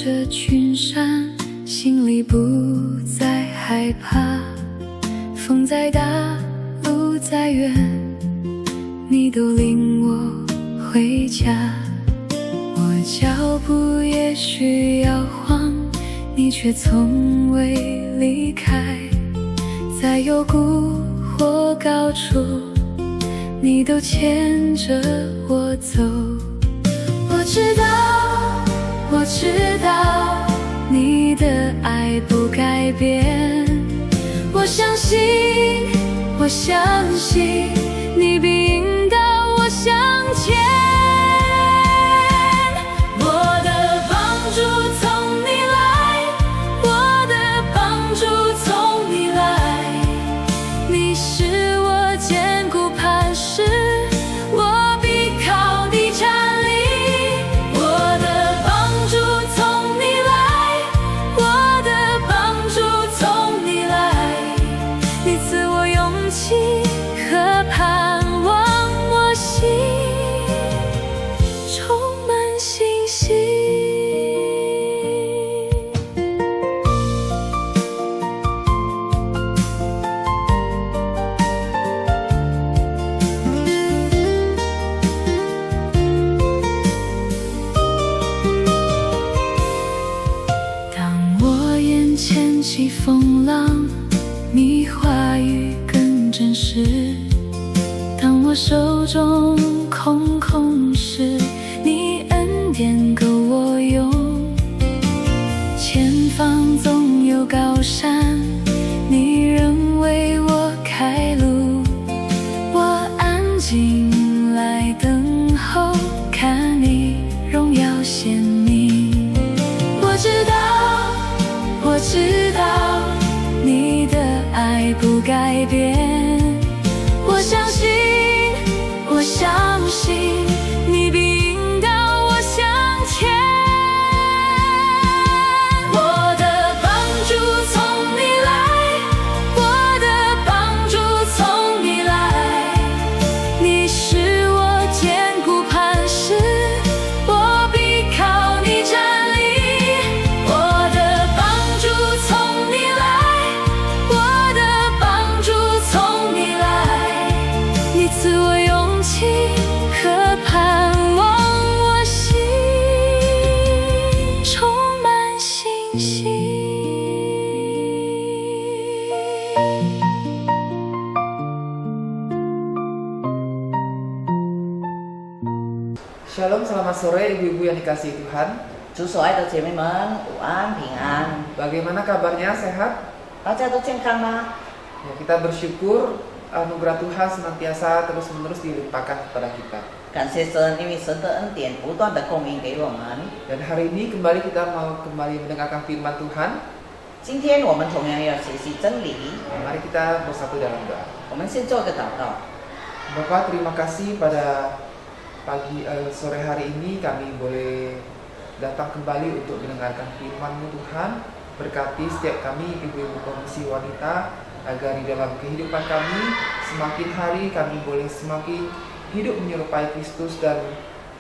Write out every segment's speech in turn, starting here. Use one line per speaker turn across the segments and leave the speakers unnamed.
着群山，心里不再害怕。风再大，路再远，你都领我回家。我脚步也许摇晃，你却从未离开。在幽谷或高处，你都牵着我走。我知道你的爱不改变。我相信你必引导我向前。我的帮助从你来，我的帮助从你来。你是我坚固磐石，我必靠你站立。我的帮助从你来，我的帮助从你来。你赐我勇气和盼望，我心充满信心。当我眼前起风浪，你话语更真实。当我手中空时，你恩典够我用。前方总有高山，你仍为我开路。我安静来等候，看你荣耀显明。我知道你的爱不改变。我相信你必引导我向前。我的帮助从你来，我的帮助从你来。你是我坚固磐石，我必靠你站立。我的帮助从你来，我的帮助从你来。你赐我勇气和盼望，我心充满信心。
Shalom, selamat sore ibu-ibu yang dikasihi Tuhan.
主所爱的姐妹们，午安平安，
Bagaimana kabarnya? Sehat?
大家都健康吗？
Ya, kita bersyukur anugerah Tuhan senantiasa terus-menerus dilimpahkan kepada kita.
感谢神，因为神的恩典不断的供应给我们。
Dan hari ini kita mau kembali mendengarkan firman Tuhan.
今天我们同样要学习真理，
Mari kita bersatu dalam doa.
我们先做个祷告。
Bapak, terima kasih pada sore hari ini kami boleh datang kembali untuk mendengarkan firman-Mu Tuhan. Berkati setiap kami ibu-ibu komisi wanita, agar di dalam kehidupan kami semakin hari kami boleh semakin hidup menyerupai Kristus dan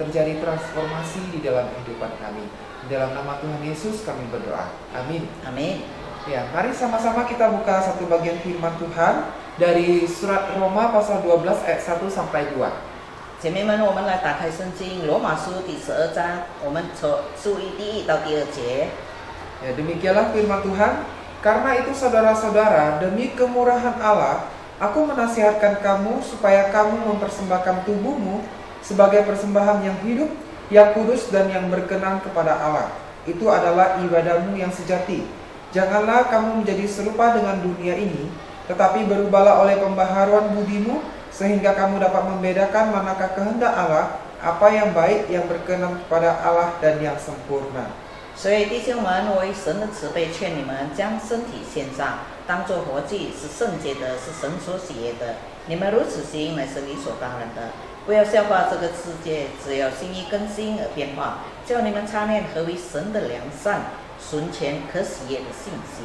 terjadi transformasi di dalam kehidupan kami. Di dalam nama Tuhan Yesus kami berdoa. Amin.
Amin.
Ya, mari sama-sama kita buka satu bagian firman Tuhan dari surat Roma pasal 12 ayat 1 sampai 2.
姐妹们，我们来打开圣经罗马书第12章，我们从注意第1到第2节。
Ya, demikianlah firman Tuhan. Karena itu saudara-saudara, demi kemurahan Allah, aku menasihatkan kamu supaya kamu mempersembahkan tubuhmu sebagai persembahan yang hidup, yang kudus dan yang berkenan kepada Allah. Itu adalah ibadahmu yang sejati. Janganlah kamu menjadi serupa dengan dunia ini, tetapi berubahlah oleh pembaharuan budimu, sehingga kamu dapat membedakan manakah kehendak Allah, apa yang baik, yang berkenan kepada Allah dan yang sempurna.
所以弟兄们，我以神的慈悲劝你们，将身体献上，当作活祭，是圣洁的，是神所喜悦的。你们如此行，乃是理所当然的。不要效法这个世界，只要心意更新而变化，叫你们察念何为神的良善、纯全、可喜悦的信息。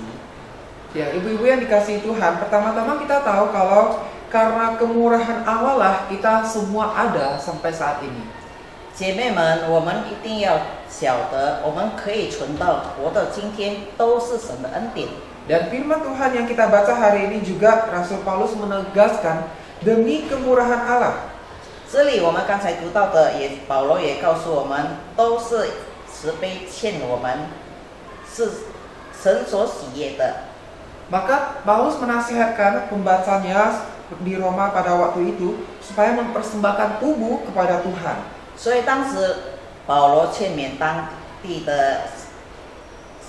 Ya, ibu-ibu yang dikasihi Tuhan, pertama-tama kita tahu kalau karena kemurahan Allah lah kita semua ada sampai saat ini.
姐妹们，我们一定要晓得，我们可以存到活到今天，都是神的恩典。
Dan firman Tuhan yang kita baca hari ini juga Rasul Paulus menegaskan demi kemurahan Allah.
这里我们刚才读到的，保罗也告诉我们，都是慈悲欠我们，是神所喜悦的。
Maka Paulus menasihatkan pembacanya di Roma pada waktu itu supaya mempersembahkan tubuh kepada Tuhan.
所以当时保罗劝勉当地的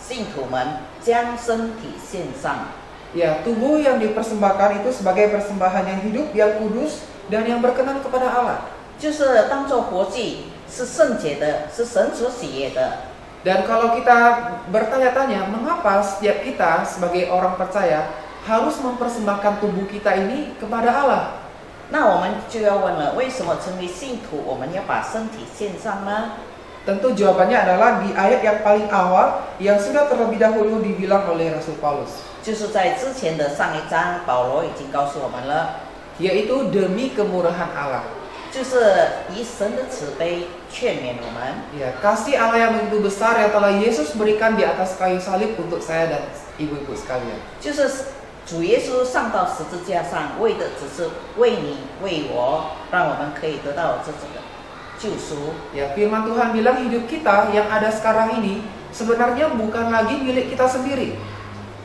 信徒们将身体献上。
Ya, tubuh yang dipersembahkan itu sebagai persembahan yang hidup, yang kudus, dan yang berkenan kepada Allah.
就是当作活祭，是圣洁的，是神所喜悦的。
Dan kalau kita bertanya-tanya, mengapa setiap kita sebagai orang percaya harus mempersembahkan tubuh kita ini kepada Allah?
那我们就要问了，为什么成为信徒，我们要把身体献上呢？
Tentu jawabannya adalah di ayat yang paling awal yang sudah terlebih dahulu dibilang oleh Rasul Paulus.
就是在之前的上一章，保罗已经告诉我们了，
Yaitu demi kemurahan Allah.
就是以神的慈悲劝勉我们。
Ya, kasih Allah yang begitu besar yang telah Yesus berikan di atas kayu salib untuk saya dan ibu-ibu sekalian.
就是主耶稣上到十字架上，为的只是为你为我，让我们可以得到这种的救赎。
Ya, firman Tuhan bilang hidup kita yang ada sekarang ini sebenarnya bukan lagi milik kita sendiri.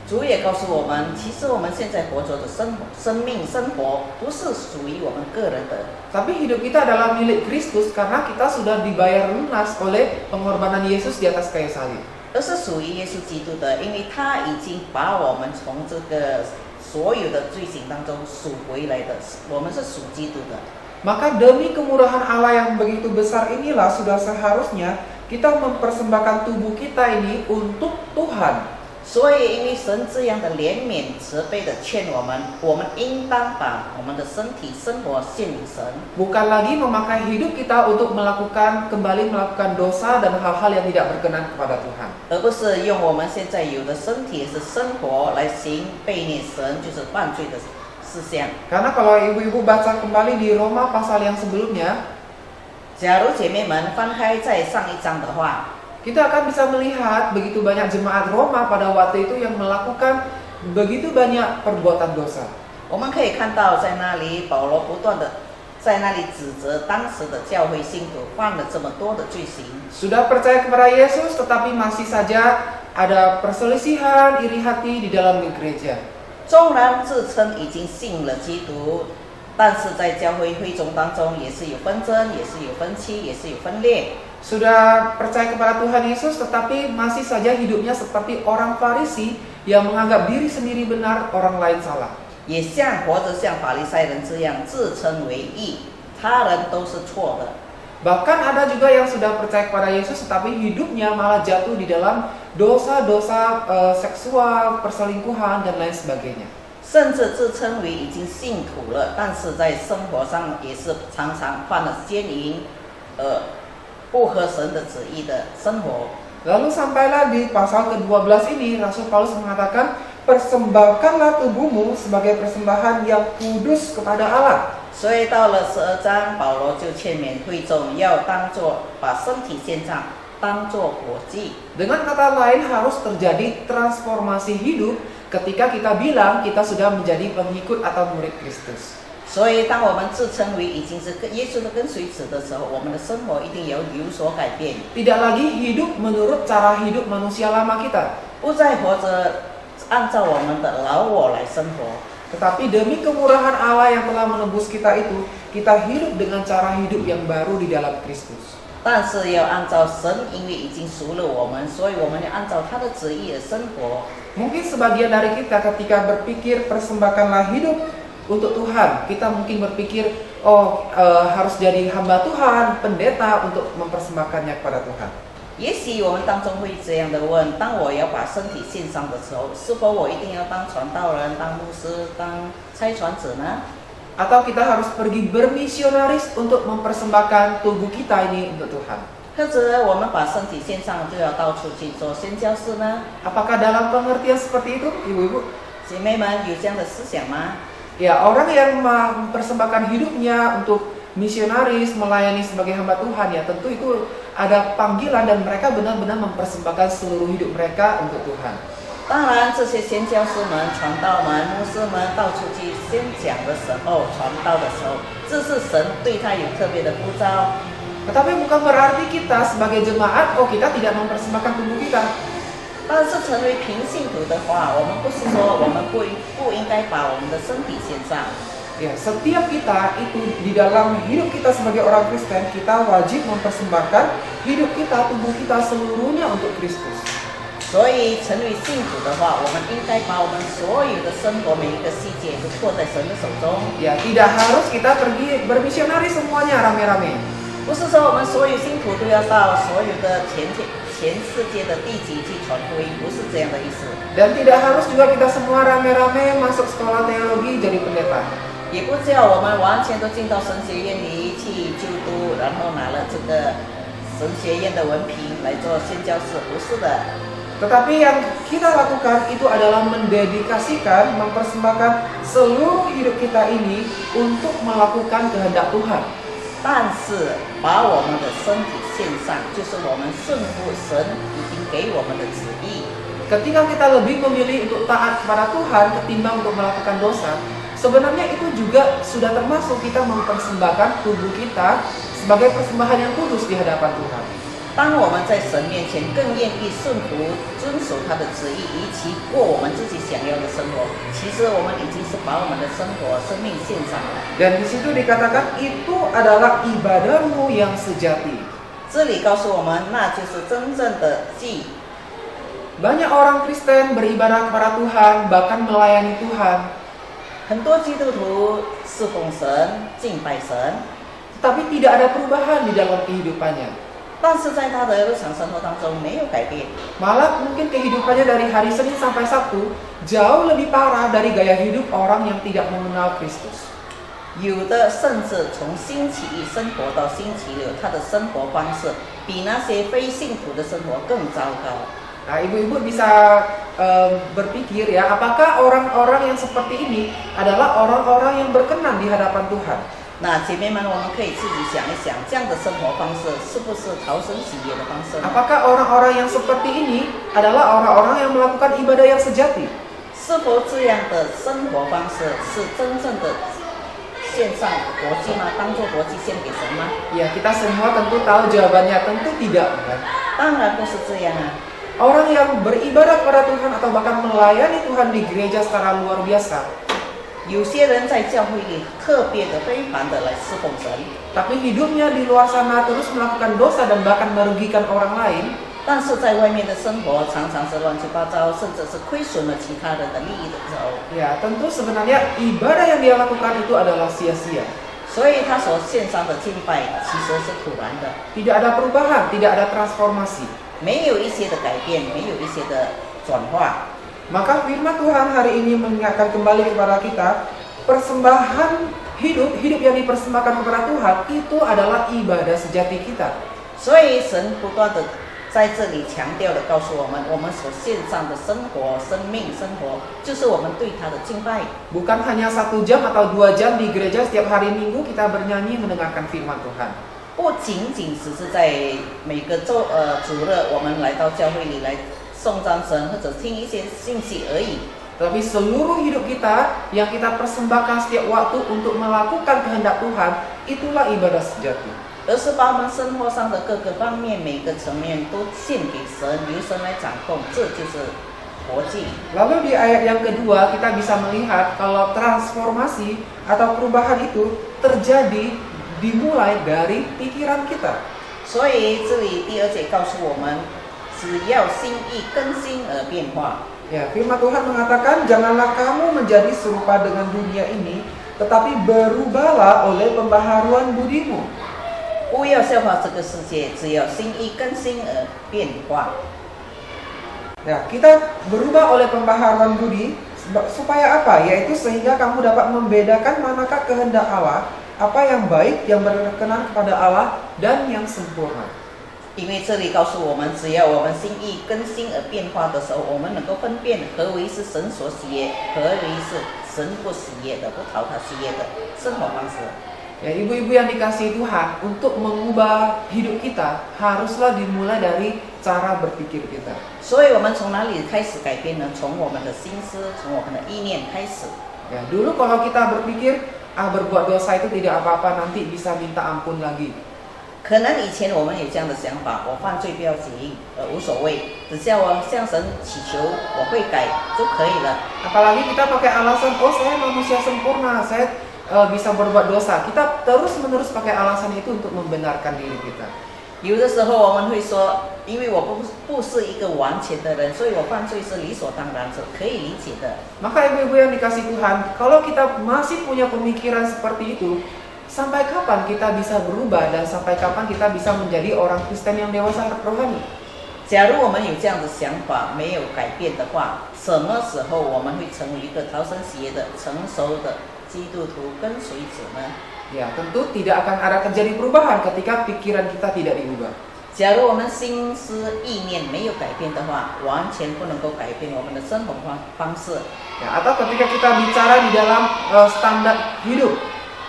主也告诉我们，其实我们现在活着的生命生活不是属于我们个人的，
Tapi hidup kita adalah milik Kristus karena kita sudah dibayar lunas oleh pengorbanan Yesus di atas kayu salib.
而是属于耶稣基督的，因为他已经把我们从这个所有的罪行当中赎回来的，我们是属基督的。
Maka demi kemurahan Allah yang begitu besar inilah sudah seharusnya kita mempersembahkan tubuh kita ini untuk Tuhan.
所以，因为神这样的怜悯、慈悲的劝我们，我们应当把我们的身体、生活献给神，
Bukan lagi memakai hidup kita untuk kembali melakukan dosa dan hal-hal yang tidak berkenan kepada Tuhan.
而不是用我们现在有的身体是生活来行悖逆神，就是犯罪的事项。
Karena kalau ibu-ibu baca kembali di Roma pasal yang sebelumnya,
假如姐妹们翻开在上一章的话，
kita akan bisa melihat begitu banyak jemaat Roma pada waktu itu yang melakukan begitu banyak perbuatan dosa.
我们可以看到在那里保罗不断的在那里指责当时的教会信徒犯了这么多的罪行。
Sudah percaya kepada Yesus tetapi masih saja ada perselisihan, iri hati di dalam gereja.
纵然自称已经信了基督，但是在教会会众当中也是有纷争，也是有分歧，也是有分裂。
Sudah percaya kepada Tuhan Yesus tetapi masih saja hidupnya seperti orang Farisi yang menganggap diri sendiri benar, orang lain salah.
也活着像法利赛人这样自称为义，他人都是错的。
Bahkan ada juga yang sudah percaya kepada Yesus tetapi hidupnya malah jatuh di dalam dosa-dosa seksual, perselingkuhan dan lain sebagainya.
甚至自称为已经信徒了，但是在生活上也是常常犯了奸淫，不合神的旨意的生活。
Lalu sampailah di pasal ke-12 ini Rasul Paulus mengatakan, persembahkanlah tubuhmu sebagai persembahan yang kudus kepada Allah.
所以到了12章，保罗就劝勉会众要把身体献上，当作活祭。
Dengan kata lain harus terjadi transformasi hidup ketika kita bilang kita sudah menjadi pengikut atau murid Kristus.
所以，当我们自称为已经是耶稣的跟随者的时候，我们的生活一定有所改变，
Tidak lagi hidup menurut cara hidup manusia lama kita,
不再活着按照我们的老我来生活。
tetapi demi kemurahan Allah yang telah menebus kita itu, kita hidup dengan cara hidup yang baru di dalam Kristus.
但是要按照神，因为已经赎了我们，所以我们要按照他的旨意而生活。
Mungkin sebagian dari kita ketika berpikir persembahkanlah hidup untuk Tuhan, kita mungkin berpikir harus jadi hamba Tuhan, pendeta untuk mempersembahkannya kepada Tuhan.
也许我们当中会这样的问：当我要把身体献上的时候，是否我一定要当传道人、当牧师、当差传者呢？
Atau kita harus pergi bermisionaris untuk mempersembahkan tubuh kita ini untuk Tuhan?
或者我们把身体献上就要到处去做宣教士呢？
Apakah dalam pengertian seperti itu, ibu-ibu?
姐妹们有这样的思想吗？
Ya, orang yang mempersembahkan hidupnya untuk misionaris, melayani sebagai hamba Tuhan, ya tentu itu ada panggilan dan mereka benar-benar mempersembahkan seluruh hidup mereka untuk Tuhan.
当然，这些宣教师们、传道们、牧师们到处去宣讲的时候、传道的时候，这是神对他有特别的呼召。
Tetapi bukan berarti kita sebagai jemaat, kita tidak mempersembahkan tubuh kita.
但是成为平信徒的话，我们不是说我们不应该把我们的身体献上。
Ya, setiap kita itu di dalam hidup kita sebagai orang Kristen, kita wajib mempersembahkan hidup kita, tubuh kita seluruhnya untuk Kristus.
所以成为信徒的话，我们应该把我们所有的生活每一个细节都托在神的手中。
Ya, tidak harus kita pergi bermisionari semuanya rame-rame.
不是说我们所有信徒都要到所有的全世界的地级去传福音，不是这样的意思。
Dan tidak harus juga kita semua rame-rame masuk sekolah teologi jadi pendeta.
也不叫我们完全都进到神学院里去就读，然后拿了这个神学院的文凭来做宣教士，不是的。
Tetapi yang kita lakukan itu adalah mendedikasikan, mempersembahkan seluruh hidup kita ini untuk melakukan kehendak Tuhan.
但是把我们的身体献上，就是我们顺服神已经给我们的旨意。
Ketika kita lebih memilih untuk taat kepada Tuhan ketimbang untuk melakukan dosa, sebenarnya itu juga sudah termasuk kita mempersembahkan tubuh kita sebagai persembahan yang kudus di hadapan Tuhan.
当我们在神面前更愿意顺服、遵守他的旨意，以其过我们自己想要的生活，其实我们已经是把我们的生活、生命献上了。
Dan di situ dikatakan itu adalah ibadahmu yang sejati.
这里告诉我们，那就是真正的祭。
Banyak orang Kristen beribadah kepada Tuhan, bahkan melayani Tuhan,
很多基督徒侍奉神、敬拜神，
tetapi tidak ada perubahan di dalam kehidupannya.
但是在他的日常生活当中没有改变。
Malah mungkin kehidupannya dari hari Senin sampai Sabtu jauh lebih parah dari gaya hidup orang yang tidak mengenal Kristus.
有的甚至从星期一生活到星期六，他的生活方式比那些非信徒的生活更糟糕。
Nah, ibu-ibu bisa berpikir ya, apakah orang-orang yang seperti ini adalah orang-orang yang berkenan di hadapan Tuhan?
那姐妹们，我们可以自己想一想，这样的生活方式是不是讨神喜悦的方式呢？
Apakah orang-orang yang seperti ini adalah orang-orang yang melakukan ibadah yang sejati?
是否这样的生活方式是真正的献上活祭吗？当做活祭献给神吗？
Ya, kita semua tentu tahu jawabannya, tentu tidak, kan?
当然不是这样啊。
Orang yang beribadah kepada Tuhan atau bahkan melayani Tuhan di gereja secara luar biasa,
有些人在教会里特别的、非凡的来侍奉神，
tapi hidupnya di luar sana terus melakukan dosa dan bahkan merugikan orang lain,
但是在外面的生活常常是乱七八糟，甚至是亏损了其他人的利益的时候，
ya tentu sebenarnya ibadah yang dia lakukan itu adalah sia-sia.
所以他所献上的敬拜其实是徒然的，
Tidak ada perubahan, tidak ada transformasi.
没有一些的改变，没有一些的转化。
Maka firman Tuhan hari ini mengingatkan kembali kepada kita, persembahan hidup yang dipersembahkan kepada Tuhan itu adalah ibadah sejati kita.
所以神不断的在这里强调的告诉我们，我们所献上的生活、生命、生活，就是我们对他的敬拜。
Bukan hanya 1 jam atau 2 jam di gereja setiap hari Minggu kita bernyanyi mendengarkan firman Tuhan.
不仅仅只是在每个主日我们来到教会里来颂赞神或者听一些信息而已。
Tapi seluruh hidup kita yang kita persembahkan setiap waktu untuk melakukan kehendak Tuhan, itulah ibadah sejati.
而是把我们生活上的各个方面、每个层面都献给神，由神来掌控，这就是活祭。
Lalu di ayat yang kedua kita bisa melihat kalau transformasi atau perubahan itu terjadi dimulai dari pikiran kita.
所以这里第2节告诉我们，只要心意更新而变化。
Ya, firman Tuhan mengatakan, janganlah kamu menjadi serupa dengan dunia ini, tetapi berubahlah oleh pembaharuan budimu.
不要效法这个世界，只要心意更新而变化。
Ya, kita berubah oleh pembaharuan budi supaya apa? Yaitu sehingga kamu dapat membedakan manakah kehendak Allah, apa yang baik, yang berkenan kepada Allah, dan yang sempurna.
因为这里告诉我们，只要我们心意更新而变化的时候，我们能够分辨何为是神所喜悦，何为是神不喜悦的、不讨他喜悦的生活方式。
Ya, ibu-ibu yang dikasihi Tuhan, untuk mengubah hidup kita haruslah dimulai dari cara berpikir kita.
所以我们从哪里开始改变呢？从我们的心思，从我们的意念开始。
Ya, dulu kalau kita berpikir, berbuat dosa itu tidak apa-apa, nanti bisa minta ampun lagi.
可能以前我们有这样的想法，我犯罪不要紧，无所谓，只要我向神祈求，我会改就可以了。
Apalagi kita pakai alasan, oh saya manusia sempurna, saya bisa berbuat dosa. Kita terus-menerus pakai alasan itu untuk membenarkan diri kita.
有的时候我们会说，因为我不是一个完全的人，所以我犯罪是理所当然，是可以理解的。
Maka ibu-ibu yang dikasih Tuhan, kalau kita masih punya pemikiran seperti itu, sampai kapan kita bisa berubah dan sampai kapan kita bisa menjadi orang Kristen yang dewasa rohani?
假如我们有这样的想法，没有改变的话，什么时候我们会成为一个讨神喜悦的、成熟的基督徒跟随者呢？
Ya, tentu tidak akan ada terjadi perubahan ketika pikiran kita tidak diubah.
假如我们心思意念没有改变的话，完全不能够改变我们的生活方式。
Ya, atau ketika kita bicara di dalam standar hidup,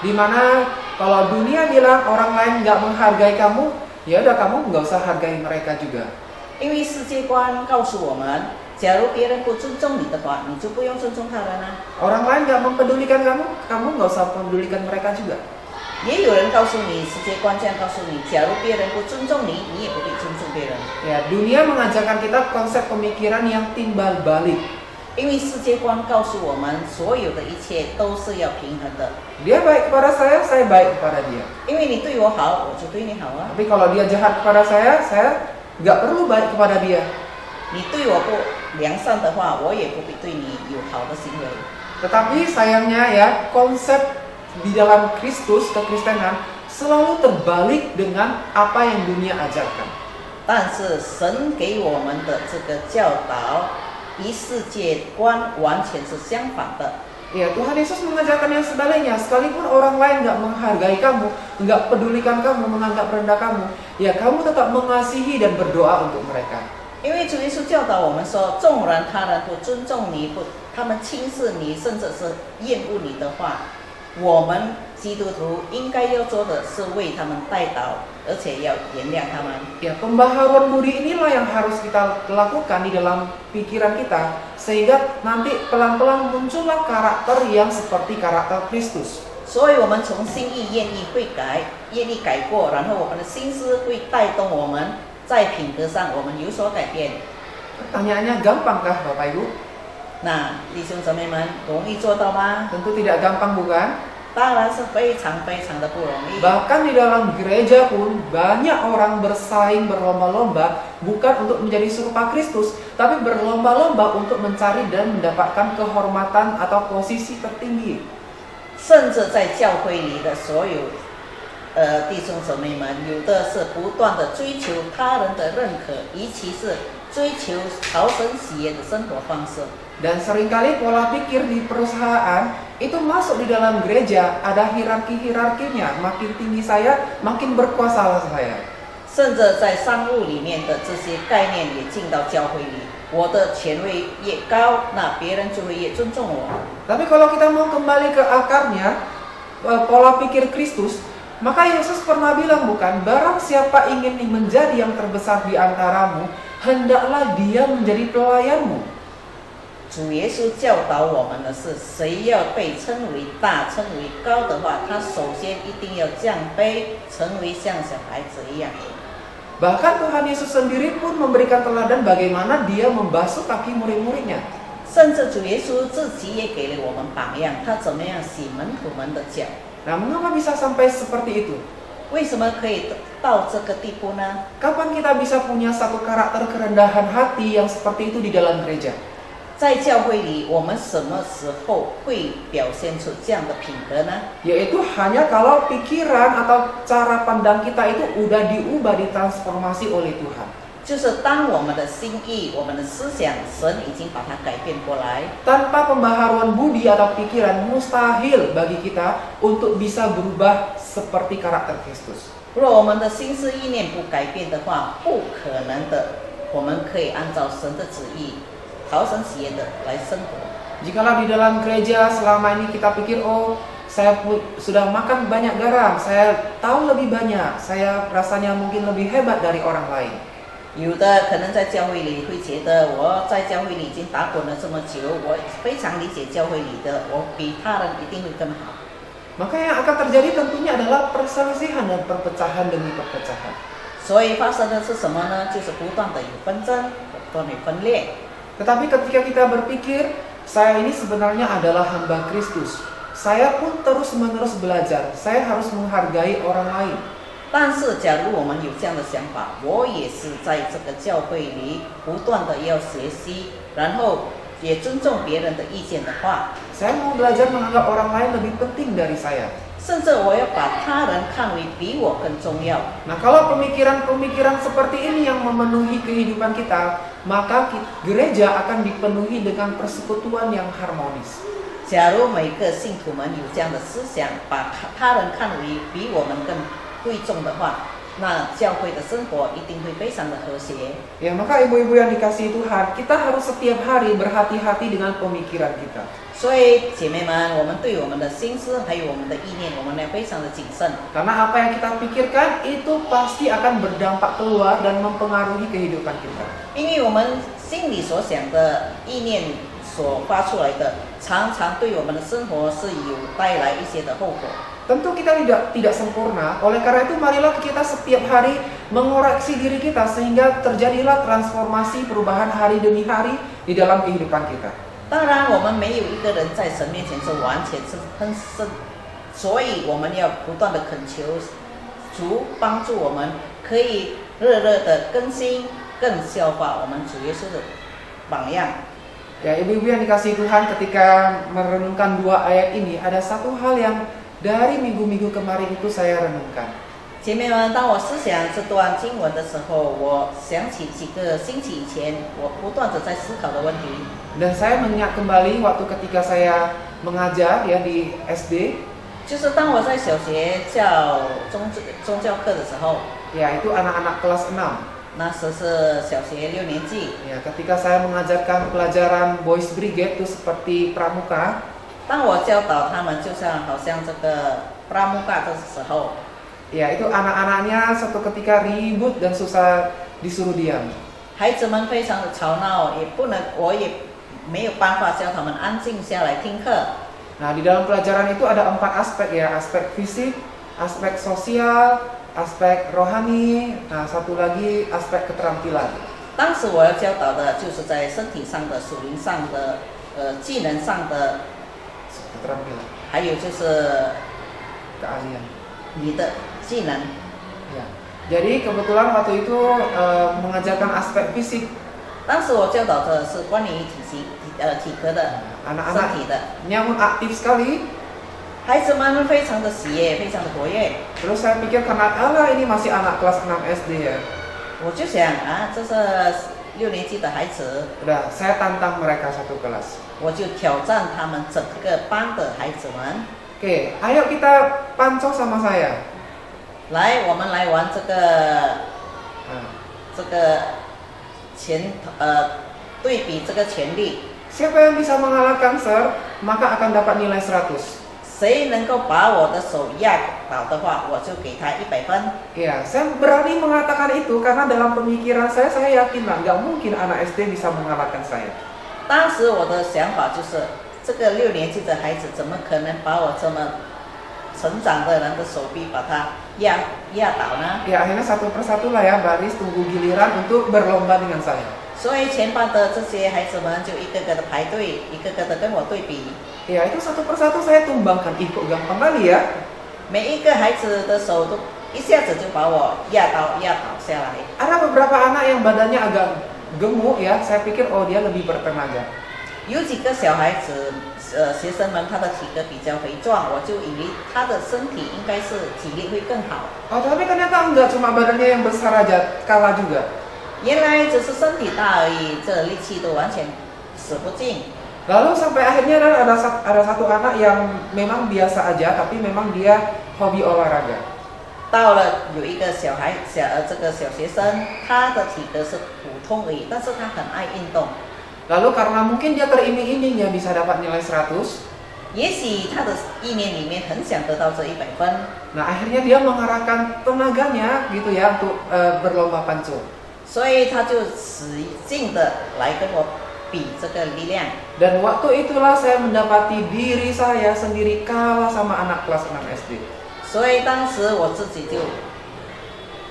di mana kalau dunia bilang orang lain nggak menghargai kamu, ya udah kamu nggak usah hargai mereka juga.
因为世界观告诉我们，假如别人不尊重你的话，你就不用尊重他人啊。
Orang lain nggak mempedulikan kamu, kamu nggak usah mempedulikan mereka juga.
也有人告诉你，世界观这样告诉你，假如别人不尊重你，你也不必尊重别人。
Ya, dunia mengajarkan kita konsep pemikiran yang timbal balik.
因为世界观告诉我们，所有的一切都是要平衡的。
Dia baik kepada saya baik kepada dia.
因为你对我好，我就对你好啊。
Tapi kalau dia jahat kepada saya nggak perlu baik kepada dia.
你对我不良善的话，我也不必对你有好的行为。
Tetapi sayangnya ya, konsep di dalam Kristus, kekristenan, selalu terbalik dengan apa yang dunia ajarkan.
但是神给我们的这个教导，与世界观完全是相反的。
Ya, Tuhan Yesus mengajarkan yang sebaliknya. Sekalipun orang lain nggak menghargai kamu, nggak pedulikan kamu, menganggap rendah kamu, ya kamu tetap mengasihi dan berdoa untuk mereka.
因为主耶稣教导我们说，纵然他人不尊重你，他们轻视你，甚至是厌恶你的话，我们基督徒应该要做的是为他们代祷，而且要原谅他们。
Ya, pembaharuan budi inilah yang harus kita lakukan di dalam pikiran kita, sehingga nanti pelan-pelan muncullah karakter yang seperti karakter Kristus.
所以，我们从心意愿意会改，愿意改过，然后我们的心思会带动我们在品格上我们有所改变。
Pertanyaannya, gampangkah Bapak Ibu?
那弟兄姊妹们，容易做到吗？
Tentu tidak gampang, bukan?
当然是非常非常的不容易。
Bahkan di dalam gereja pun banyak orang bersaing berlomba-lomba bukan untuk menjadi serupa Kristus, tapi berlomba-lomba untuk mencari dan mendapatkan kehormatan atau posisi tertinggi.
甚至在教会里的所有弟兄姊妹们，有的是不断的追求他人的认可，尤其是追求讨神喜悦的生活方式。
Dan seringkali pola pikir di perusahaan itu masuk di dalam gereja, ada hierarki-hierarkinya, makin tinggi saya, makin berkuasa saya.
甚至在商务里面的这些概念也进到教会里，我的权位越高，那别人就会越尊重我。
Tapi kalau kita mau kembali ke akarnya, pola pikir Kristus, maka Yesus pernah bilang bukan, barang siapa ingin menjadi yang terbesar di antaramu, hendaklah dia menjadi pelayanmu.
主耶稣教导我们的是，谁要被称为大、称为高的话，他首先一定要降卑，成为像小孩子一样。
Bahkan Tuhan Yesus sendiri pun memberikan teladan bagaimana dia membasuh kaki murid-muridnya.
甚至主耶稣自己也给了我们榜样，他怎么样洗门徒们的脚？
Nah, mengapa bisa sampai seperti itu?
为什么可以到这个地步呢？
Kapan kita bisa punya satu karakter kerendahan hati yang seperti itu di dalam gereja?
在教会里，我们什么时候会表现出这样的品格呢？
Yaitu hanya kalau pikiran atau cara pandang kita itu udah diubah, ditransformasi oleh Tuhan.
就是当我们的心意、我们的思想，神已经把它改变过来。
Tanpa pembaharuan budi atau pikiran, mustahil bagi kita untuk bisa berubah seperti karakter Kristus.
如果我们的心思意念不改变的话，不可能的，我们可以按照神的旨意，讨神喜悦的来生活。
Jikalau di dalam gereja selama ini kita pikir, oh sudah makan banyak garam, saya tahu lebih banyak, saya rasanya mungkin lebih hebat dari orang lain.
有的可能在教会里会觉得我在教会里已经打滚了这么久，我非常理解教会里的，我比他人一定会更好。
Maka yang akan terjadi tentunya adalah perselisihan dan perpecahan demi perpecahan.
所以发生的是什么呢？就是不断的有纷争，不断的分裂。
Tetapi ketika kita berpikir, saya ini sebenarnya adalah hamba Kristus. Saya pun terus-menerus belajar, saya harus menghargai orang lain.
但是，假如我们有这样的想法，我也是在这个教会里不断的要学习，然后也尊重别人的意见的话，
Saya mau belajar menganggap orang lain lebih penting dari saya.
甚至我要把他人看为比我更重要。
Nah, kalau pemikiran-pemikiran seperti ini yang memenuhi kehidupan kita, maka gereja akan dipenuhi dengan persekutuan yang harmonis.
假如每个信徒们有这样的思想，把他人看为比我们更贵重的话，那教会的生活一定会非常的和谐。
Ya, maka ibu-ibu yang dikasihi Tuhan, kita harus setiap hari berhati-hati dengan pemikiran kita.
所以姐妹们，我们对我们的心思还有我们的意念，我们要非常的谨慎。
Karena apa yang kita pikirkan itu pasti akan berdampak keluar dan mempengaruhi kehidupan kita.
因为我们心里所想的意念所发出来的，常常对我们的生活是有带来一些的后果。
Tentu kita tidak sempurna, oleh karena itu marilah kita setiap hari mengoreksi diri kita sehingga terjadilah transformasi perubahan hari demi hari di dalam kehidupan kita.
当然，我们没有一个人在神面前是完全是很深，所以我们要不断的恳求主帮助我们，可以热热的更新，更效法我们主耶稣的榜样。
Ya, ibu-ibu yang dikasihi Tuhan, ketika merenungkan dua ayat ini, ada satu hal yang dari minggu-minggu kemarin itu saya renungkan.
姐妹们，当我思想这段经文的时候，我想起几个星期以前我不断的在思考的问题。
Dan saya mengingat kembali waktu ketika saya mengajar ya di SD,
就是当我在小学教宗教课的时候，
ya itu anak-anak kelas 6.
那时是小学6年级。
Ya, ketika saya mengajarkan pelajaran Boys Brigade itu seperti pramuka,
当我教导他们，就像好像这个pramuka的时候，
ya itu anak-anaknya suatu ketika ribut dan susah disuruh diam.
孩子们非常的吵闹，我也没有办法教他们安静下来听课。
Nah, di dalam pelajaran itu ada 4 aspek ya, aspek fisik, aspek sosial, aspek rohani, nah satu lagi aspek keterampilan.
当时我要教导的就是在身体上的、属灵上的、技能上的，
Keterampilan,
还有就是
keahlian.
你的技能。
Ya. Jadi kebetulan waktu itu mengajarkan aspek fisik.
当时我教导的是关于体格的、身
Anak-anak
体的。
nyamun aktif sekali.
孩子们非常的喜悦，非常的活跃。
Terus saya pikir karena Allah ini masih anak kelas 6 SD ya.
我就想啊，这是6年级的孩子，
Udah, saya tantang mereka satu kelas.
我就挑战他们整个班的孩子们。
Oke, ayo kita pancong sama saya.
来，我们来玩这个
Nah,
对比这个权力，
siapa yang bisa mengalahkan Sir, maka akan dapat nilai 100.
谁能够把我的手压倒的话，我就给他100分。
Ya, saya berani mengatakan itu karena dalam pemikiran saya yakin lah, nggak mungkin anak SD bisa mengalahkan saya.
当时我的想法就是，这个6年级的孩子怎么可能把我这么成长的人的手臂把他压倒呢？
Ya, akhirnya satu persatu lah ya, baris tunggu giliran untuk berlomba dengan saya.
所以全班的这些孩子们就一个个的排队，一个个的跟我对比。
Ya, itu satu persatu saya tumbangkan. Ih, kok gampang kali ya?
每一个孩子的手都一下子就把我压倒下来。
Ada beberapa anak yang badannya agak gemuk ya, saya pikir oh dia lebih bertenaga.
有几个小孩子，学生们他的体格比较肥壮，我就以为他的身体应该是体力会更好。
Oh, tapi ternyata enggak, cuma badannya yang besar aja, kalah juga.
原来只是身体大而已，这力气都完全使不尽。
Lalu sampai akhirnya ada satu anak yang memang biasa aja, tapi memang dia hobi olahraga.
到了有一个小学生，他的体格是普通而已，但是他很爱运动。
Lalu karena mungkin dia teriming-iming ya bisa dapat nilai 100,
也许他的意念里面很想得到这100分，
Nah, akhirnya dia mengarahkan tenaganya gitu ya untuk berlomba pancung.
所以他就使劲的来跟我比这个力量。
Dan waktu itulah saya mendapati diri saya sendiri kalah sama anak kelas 6 SD.
所以当时我自己就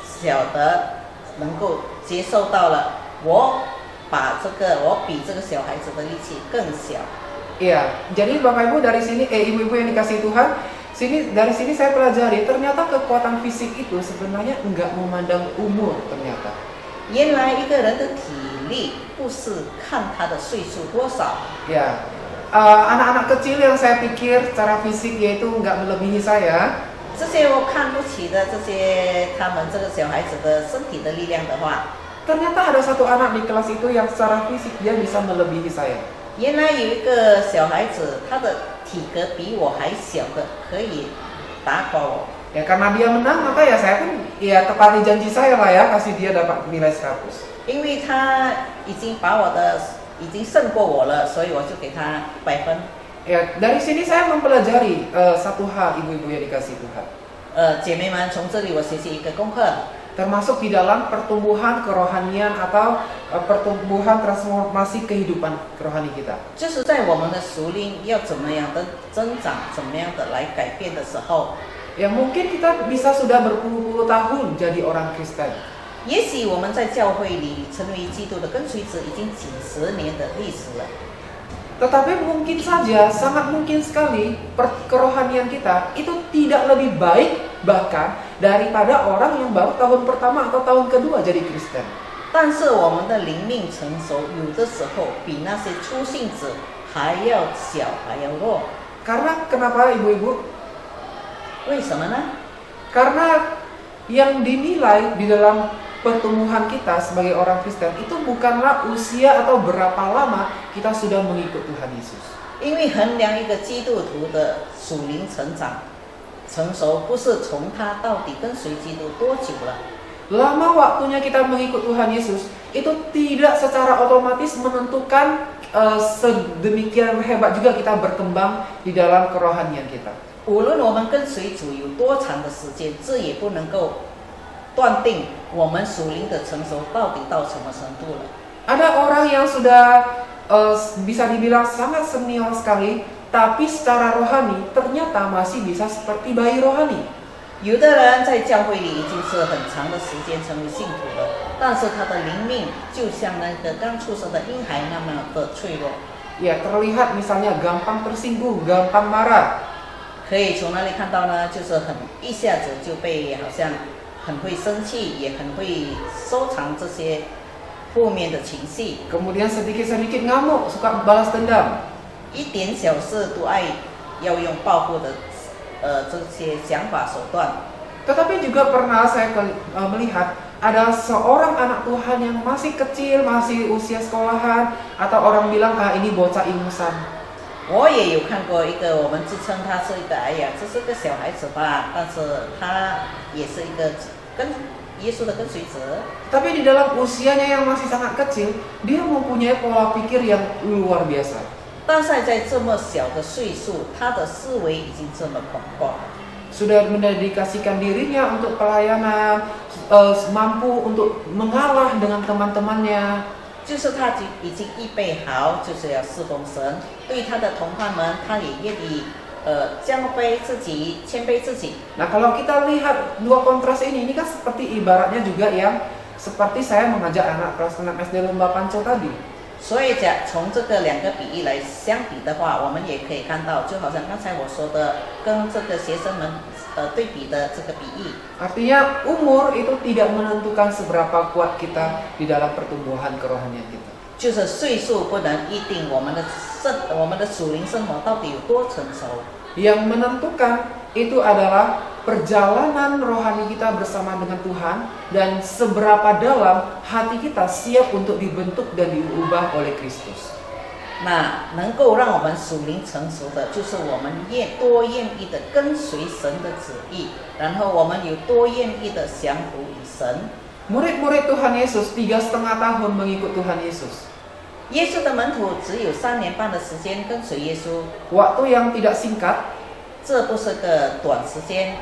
晓得能够接受到了，我比这个小孩子的力气更小。
Iya, jadi Bapak Ibu dari sini, Ibu-ibu yang dikasihi Tuhan, dari sini saya pelajari ternyata kekuatan fisik itu sebenarnya enggak memandang umur ternyata.
原来一个人的体力不是看他的岁数多少。
Ya, anak-anak kecil yang saya pikir secara fisik yaitu enggak melebihi saya.
这些我看不起的这些他们这个小孩子的身体的力量的话，
Ternyata ada satu anak di kelas itu yang secara fisik dia bisa melebihi saya.
原来有一个小孩子，他的体格比我还小的，可以打垮我。
Ya karena dia menang maka ya saya pun ya tepati janji saya lah ya, kasih dia dapat nilai 100.
因为他已经胜过我了，所以我就给他100分。
Ya, dari sini saya mempelajari satu hal ibu-ibu yang dikasihi Tuhan.
姐妹们，从这里我学习一个功课，
Termasuk di dalam pertumbuhan kerohanian atau pertumbuhan transformasi kehidupan rohani kita.
就是在我们的属灵要怎么样的增长，怎么样的来改变的时候，
Ya mungkin kita bisa sudah berpuluh-puluh tahun jadi orang Kristen.
也许我们在教会里成为基督的跟随者已经几十年的历史了。
Tetapi mungkin saja, sangat mungkin sekali kerohanian kita itu tidak lebih baik bahkan daripada orang yang baru tahun pertama atau tahun kedua jadi Kristen.
但是我们的灵命成熟，有的时候比那些初信者还要小，还要弱。
Karena kenapa ibu-ibu?
为什么呢？
Karena yang dinilai di dalam pertumbuhan kita sebagai orang Kristen itu bukanlah usia atau berapa lama kita sudah mengikut Tuhan Yesus.
因为衡量一个基督徒的属灵成长、成熟，不是从他到底跟随基督多久了。
Lama waktunya kita mengikut Tuhan Yesus itu tidak secara otomatis menentukan sedemikian hebat juga kita berkembang di dalam kerohanian kita.
无论我们跟随主有多长的时间，这也不能够断定我们属灵的成熟到底到什么程度了。
Ada orang yang sudah bisa dibilang sangat senior sekali, tapi secara rohani ternyata masih bisa seperti bayi rohani.
有的人在教会里已经是很长的时间成为信徒了，但是他的灵命就像那个刚出生的婴孩那么的脆弱。
Ya terlihat misalnya gampang tersinggung, gampang marah.
可以从哪里看到呢？就是一下子就被好像很会生气，也很会收藏这些负面的情绪，
Kemudian sedikit-sedikit ngamuk, suka balas dendam.
一点小事都爱要用报复的这些想法手段。
Tetapi juga pernah saya melihat ada seorang anak Tuhan yang masih kecil, masih usia sekolahan, atau orang bilang ini bocah ingusan.
我也有看过一个，我们自称他是一个，哎呀，这是个小孩子吧，但是他也是一个跟耶稣的跟随者。
Tapi di dalam usianya yang masih sangat kecil, dia mempunyai pola pikir yang luar biasa.
但是在这么小的岁数，他的思维已经这么广阔，
Sudah mendedikasikan dirinya untuk pelayanan, mampu untuk mengalah dengan teman-temannya.
就是他已经预备好，就是要侍奉神。对他的同伴们，他也愿意降卑自己，谦卑自己。
Nah kalau kita lihat dua kontras ini kan seperti ibaratnya juga yang seperti saya mengajak anak kelas 6 SD lomba pancung tadi.
所以从这个两个比喻来相比的话，我们也可以看到，就好像刚才我说的，跟这个学生们对比的这个比喻。
Artinya umur itu tidak menentukan seberapa kuat kita di dalam pertumbuhan kerohanian kita.
就是岁数不能一定我们的属灵生活到底有多成熟。
Yang menentukan itu adalah perjalanan rohani kita bersama dengan Tuhan dan seberapa dalam hati kita siap untuk dibentuk dan diubah oleh Kristus.
那能够让我们属灵成熟的，就是我们多愿意的跟随神的旨意，然后我们有多愿意的降服于神。
Murid-murid Tuhan Yesus 3,5 tahun mengikut Tuhan Yesus.
耶稣的门徒只有3年半的时间跟随耶稣，
Waktu yang tidak singkat,
这不是个短时间。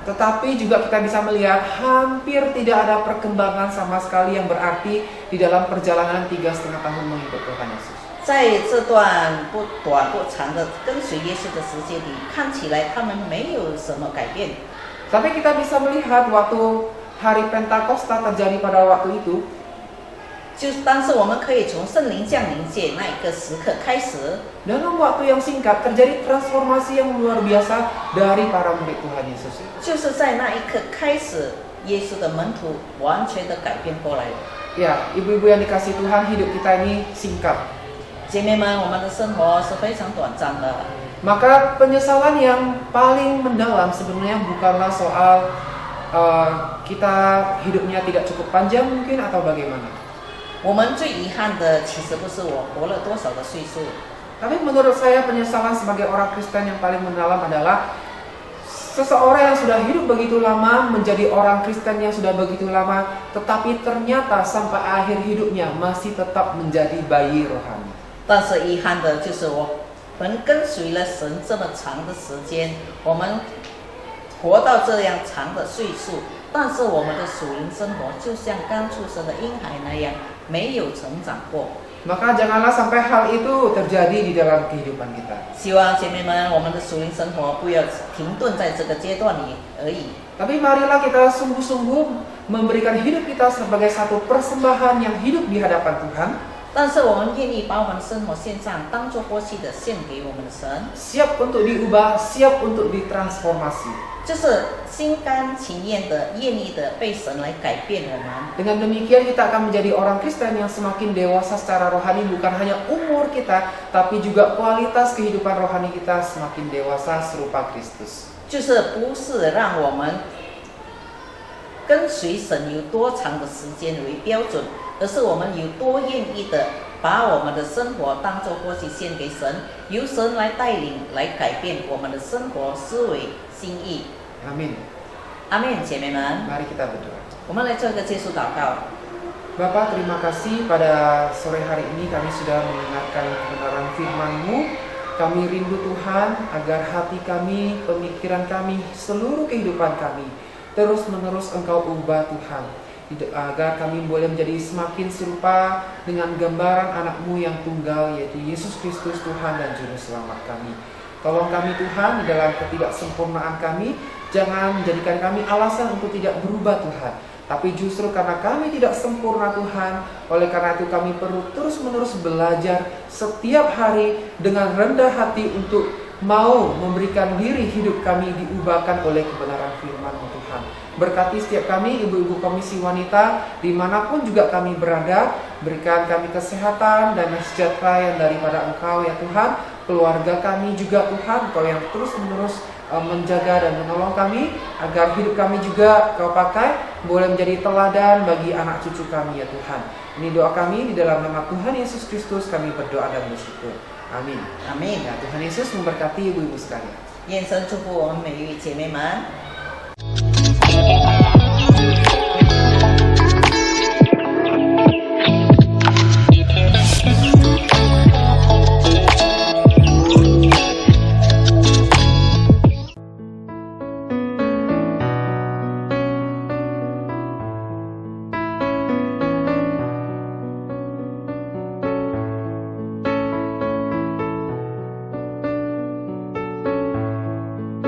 tetapi juga kita bisa melihat hampir tidak ada perkembangan sama sekali yang berarti di dalam perjalanan 3,5 tahun mengikut Tuhan Yesus.
在这段不短不长的跟随耶稣的时间里，看起来他们没有什么改变。
Tapi kita bisa melihat waktu hari Pentakosta terjadi pada waktu itu,
但是我们可以从圣灵降临节那一个时刻开始，
dalam waktu yang singkat terjadi transformasi yang luar biasa dari para murid Tuhan Yesus.
就是在那一刻开始，耶稣的门徒完全的改变过来了。
Ya, ibu-ibu yang dikasih Tuhan, hidup kita ini singkat.
姐妹们，我们的生活是非常短暂的。
Maka penyesalan yang paling mendalam sebenarnya bukanlah soal kita hidupnya tidak cukup panjang mungkin atau bagaimana.
我们最遗憾的其实不是我活了多少的岁数，
Tapi menurut saya penyesalan sebagai orang Kristen yang paling mendalam adalah seseorang yang sudah hidup begitu lama menjadi orang Kristen yang sudah begitu lama, tetapi ternyata sampai akhir hidupnya masih tetap menjadi bayi rohani.
但是遗憾的就是我们跟随了神这么长的时间，我们活到这样长的岁数，但是我们的属灵生活就像刚出生的婴孩那样，没有成长过。
Maka janganlah sampai hal itu terjadi di dalam kehidupan kita.
希望姐妹们，我们的属灵生活不要停顿在这个阶段里而已。
Tapi marilah kita sungguh-sungguh memberikan hidup kita sebagai satu persembahan yang hidup di hadapan Tuhan,
但是我们愿意把我们的生活献上，当作活祭的献给我们的神，
siap untuk diubah, siap untuk ditransformasi.
就是心甘情愿的、愿意的被神来改变我们。
Dengan demikian kita akan menjadi orang Kristen yang semakin dewasa secara rohani, bukan hanya umur kita, tapi juga kualitas kehidupan rohani kita semakin dewasa serupa Kristus.
就是不是让我们跟随神有多长的时间为标准，而是我们有多愿意的把我们的生活当作活祭献给神，由神来带领，来改变我们的生活思维心意。
Amin.
阿门，姐妹们，
Mari kita berdoa.
我们来做一个结束祷告。
Bapa, terima kasih pada sore hari ini kami sudah mendengarkan kebenaran firman-Mu. Kami rindu Tuhan agar hati kami, pemikiran kami, seluruh kehidupan kami terus-menerus Engkau ubah Tuhan. Agar kami boleh menjadi semakin serupa dengan gambaran anak-Mu yang tunggal, yaitu Yesus Kristus Tuhan dan Juru Selamat kami. Tolong kami Tuhan, di dalam ketidaksempurnaan kami, jangan menjadikan kami alasan untuk tidak berubah Tuhan. Tapi justru karena kami tidak sempurna Tuhan, oleh karena itu kami perlu terus-menerus belajar setiap hari dengan rendah hati untuk mau memberikan diri hidup kami diubahkan oleh kebenaran firman-Mu Tuhan. Berkati setiap kami, ibu-ibu komisi wanita, dimanapun juga kami berada, berikan kami kesehatan dan sejahtera yang daripada Engkau ya Tuhan. Keluarga kami juga Tuhan, Engkau yang terus-menerus menjaga dan menolong kami, agar hidup kami juga Kau pakai, boleh menjadi teladan bagi anak cucu kami ya Tuhan. Ini doa kami di dalam nama Tuhan Yesus Kristus kami berdoa dan bersyukur. Amin.
阿门。
Ya, Tuhan Yesus memberkati ibu-ibu sekalian.
愿神祝福我们每一位姐妹们。